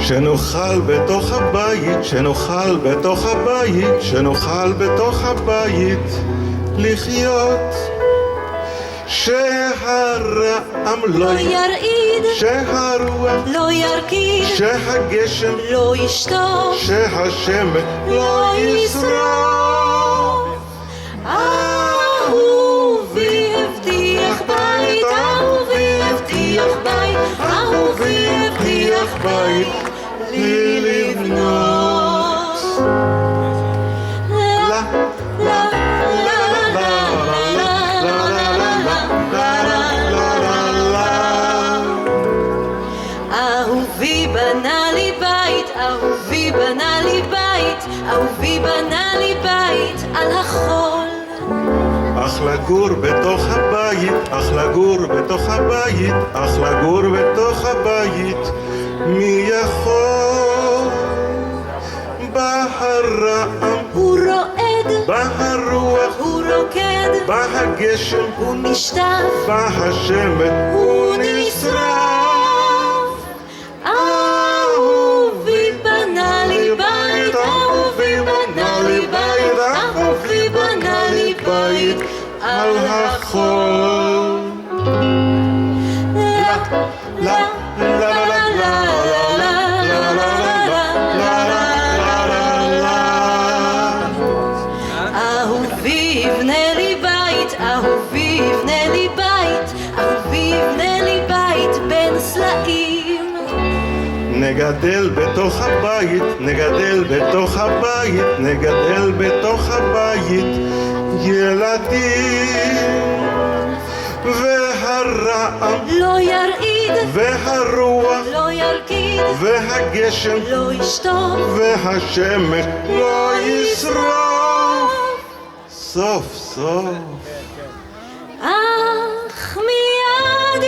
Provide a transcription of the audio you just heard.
שנוכל בתוך הבית, שנוכל בתוך הבית, שנוכל בתוך הבית לחיות. שהרעם לא ירעיד, שהרוח לא ירקיד, שהגשם לא ישטוף, שהשמש לא ישרוף. אהובי הבטיח בית, אהובי הבטיח בית, אהובי הבטיח בית לי לבנות. לה לה אהובי בנה לי בית, אהובי בנה לי בית, אהובי בנה לי בית על החול. אך לגור בתוך הבית, אך לגור בתוך הבית, אך לגור בתוך הבית, מי יכול? בהרעם הוא רועד, בהרוח הוא רוקד, בהגשם הוא משטף, בהשמש הוא נשרף. אהובי בנה לי בית, אהובי בנה לי בית, אהובי בנה לי בית על החול. לה לה לה לה אהובי יבנה לי בית, אהובי יבנה לי בית, אהובי יבנה לי בית בין סלעים. נגדל בתוך הבית, נגדל בתוך הבית, נגדל בתוך הבית ילדים. והרעם לא ירעיד, והרוח לא ירקיד, והגשם לא ישטוף, והשמש לא ישרוף. סוף סוף אך מיד